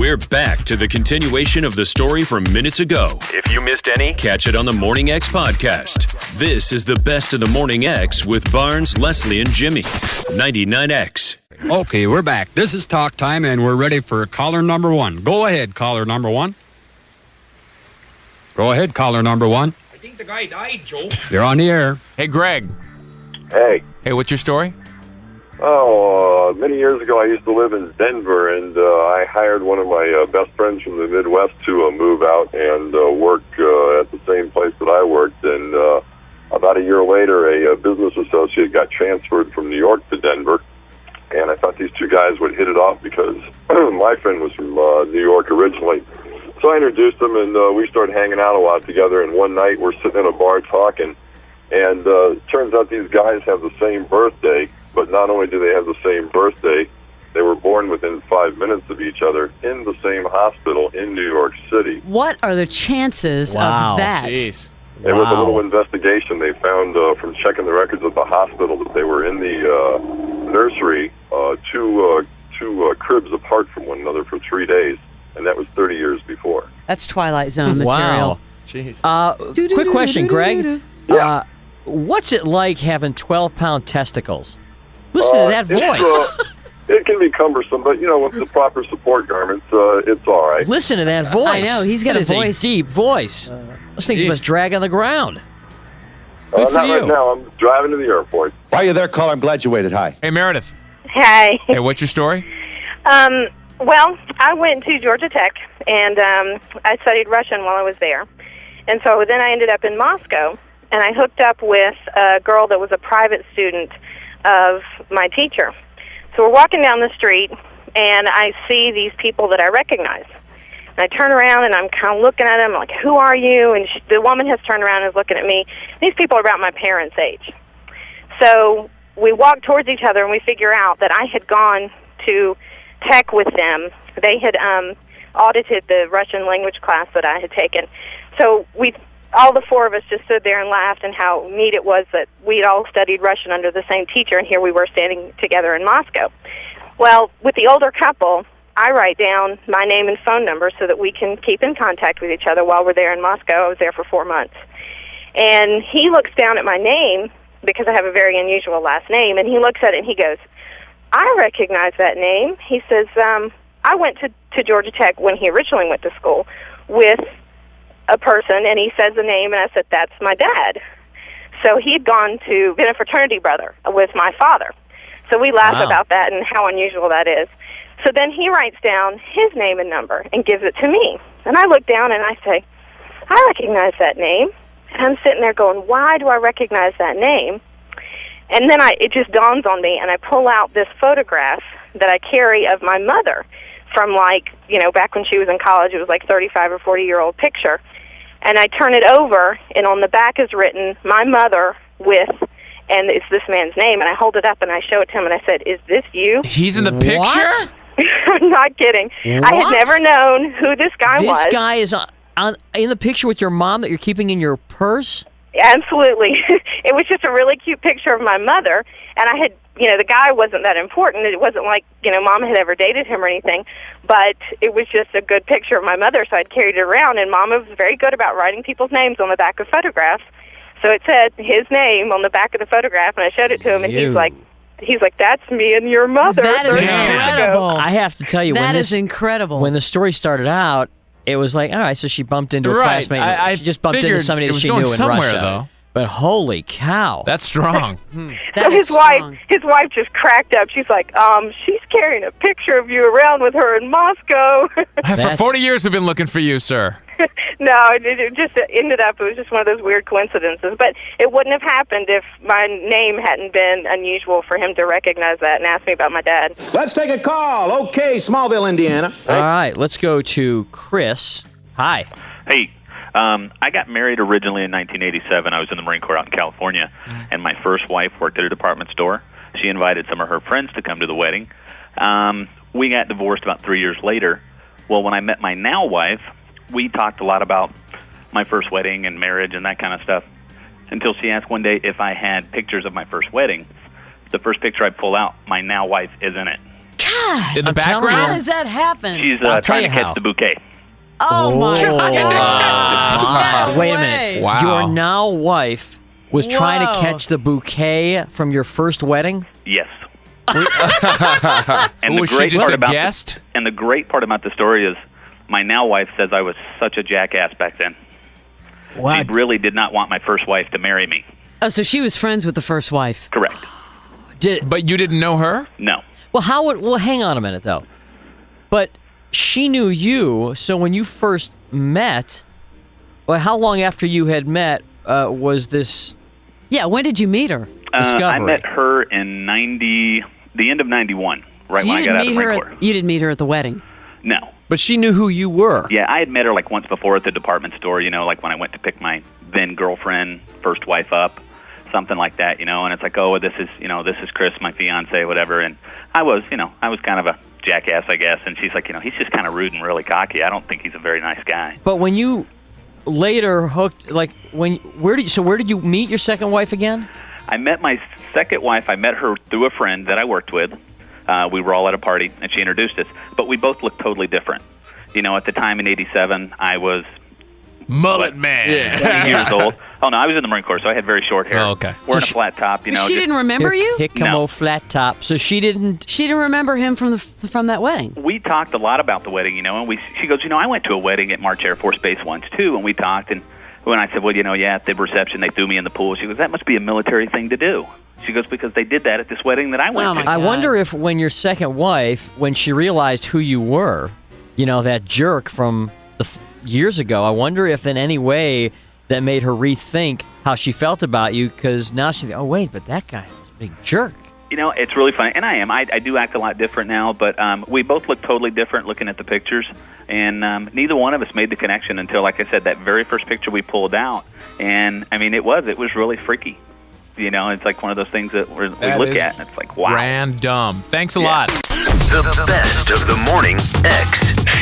We're back to the continuation of the story from minutes ago. If you missed any, catch it on the Morning X podcast. This is the best of the Morning X with Barnes, Leslie, and Jimmy. 99X. Okay, we're back. This is talk time, and we're ready for caller number one. Go ahead, caller number one. Go ahead, caller number one. I think the guy died, Joe. You're on the air. Hey, Greg. Hey. Hey, what's your story? Many years ago, I used to live in Denver, and I hired one of my best friends from the Midwest to move out and work at the same place that I worked. And about a year later, a business associate got transferred from New York to Denver. And I thought these two guys would hit it off because my friend was from New York originally. So I introduced them, and we started hanging out a lot together. And one night, we're sitting in a bar talking, and it turns out these guys have the same birthday. But not only do they have the same birthday, they were born within 5 minutes of each other in the same hospital in New York City. What are the chances of that? Jeez. It was a little investigation. They found from checking the records of the hospital that they were in the nursery two cribs apart from one another for 3 days, and that was 30 years before. That's Twilight Zone material. Wow. Jeez. Quick question, Greg. Yeah. What's it like having 12-pound testicles? Listen to that voice. It can be cumbersome, but, with the proper support garments, it's all right. Listen to that voice. I know, he's got That a is voice. a deep voice. Those things must drag on the ground. Good for not you. right now. I'm driving to the airport. Why are you there, caller? I'm glad you waited. Hi. Hey, Meredith. Hi. Hey, what's your story? Well, I went to Georgia Tech, and I studied Russian while I was there. And so then I ended up in Moscow, and I hooked up with a girl that was a private student of my teacher. So we're walking down the street, and I see these people that I recognize. And I turn around, and I'm kind of looking at them, like, who are you? And the woman has turned around and is looking at me. These people are about my parents' age. So we walk towards each other, and we figure out that I had gone to Tech with them. They had audited the Russian language class that I had taken. So all the four of us just stood there and laughed, and how neat it was that we'd all studied Russian under the same teacher, and here we were standing together in Moscow. Well, with the older couple, I write down my name and phone number so that we can keep in contact with each other while we're there in Moscow. I was there for 4 months. And he looks down at my name, because I have a very unusual last name, and he looks at it and he goes, I recognize that name. He says, I went to Georgia Tech when he originally went to school with a person, and he says the name, and I said, that's my dad. So he'd been a fraternity brother with my father. So we laugh about that and how unusual that is. So then he writes down his name and number and gives it to me. And I look down and I say, I recognize that name. And I'm sitting there going, why do I recognize that name? And then it just dawns on me, and I pull out this photograph that I carry of my mother from, back when she was in college. It was like 35 or 40-year-old picture. And I turn it over, and on the back is written, my mother and it's this man's name. And I hold it up, and I show it to him, and I said, is this you? He's in the picture? What? I'm not kidding. What? I had never known who this guy was. This guy is in the picture with your mom that you're keeping in your purse? Absolutely. It was just a really cute picture of my mother, and I had, the guy wasn't that important. It wasn't like, Mom had ever dated him or anything, but it was just a good picture of my mother, so I'd carried it around, and Mama was very good about writing people's names on the back of photographs. So it said his name on the back of the photograph, and I showed it to him, and he's like, that's me and your mother. That is 30 years ago." incredible. I have to tell you, That is incredible. When the story started out, it was like, all right, so she bumped into a Right. classmate. She just bumped into figured somebody it that was she going knew in somewhere, Russia. though. But holy cow. That's strong. That So is strong. his wife just cracked up. She's like, she's carrying a picture of you around with her in Moscow. For 40 years, we've been looking for you, sir. No, it just ended up, it was just one of those weird coincidences. But it wouldn't have happened if my name hadn't been unusual for him to recognize that and ask me about my dad. Let's take a call. Okay, Smallville, Indiana. All right, let's go to Chris. Hi. Hey, I got married originally in 1987. I was in the Marine Corps out in California, and my first wife worked at a department store. She invited some of her friends to come to the wedding. We got divorced about 3 years later. Well, when I met my now wife, we talked a lot about my first wedding and marriage and that kind of stuff, until she asked one day if I had pictures of my first wedding. The first picture I pull out, my now wife is in it. God. In the I'm telling background? How does that happen? She's I'll tell trying you to catch how. the bouquet. Oh, my God. Wait a way. minute. Wow. Your now wife was trying to Whoa. catch the bouquet from your first wedding? Yes. And was she just a guest? And the great part about the story is my now wife says I was such a jackass back then. Wow. She really did not want my first wife to marry me. Oh, so she was friends with the first wife. Correct. But you didn't know her? No. Well, hang on a minute, though. But she knew you, so when you first met, well, how long after you had met was this Yeah, when did you meet her? discovery? I met her in the end of 91, right So when I got out of the Marine Corps. You didn't meet her at the wedding. No. But she knew who you were. Yeah, I had met her like once before at the department store, like when I went to pick my then girlfriend, first wife up, something like that, and it's like, oh, this is Chris, my fiance, whatever. And I was kind of a jackass, I guess. And she's like, he's just kind of rude and really cocky. I don't think he's a very nice guy. But when you later hooked, where did you meet your second wife again? I met my second wife. I met her through a friend that I worked with. We were all at a party, and she introduced us. But we both looked totally different. At the time in '87, I was Mullet man. 20 years old. Oh, no, I was in the Marine Corps, so I had very short hair. Oh, okay. Wearing a flat top, She didn't remember you? Hickamo flat top. So she didn't. She didn't remember him from that wedding. We talked a lot about the wedding, and she goes, I went to a wedding at March Air Force Base once, too, and we talked, and when I said, well, at the reception, they threw me in the pool. She goes, that must be a military thing to do. She goes, because they did that at this wedding that I went to. I wonder if when your second wife, when she realized who you were, that jerk from years ago, I wonder if in any way that made her rethink how she felt about you, because now she's like, oh, wait, but that guy was a big jerk. It's really funny, and I am. I do act a lot different now, but we both look totally different looking at the pictures, and neither one of us made the connection until, like I said, that very first picture we pulled out, and, it was really freaky. It's like one of those things that we look at, and it's like, wow. Random. Thanks a lot. The best of the Morning X.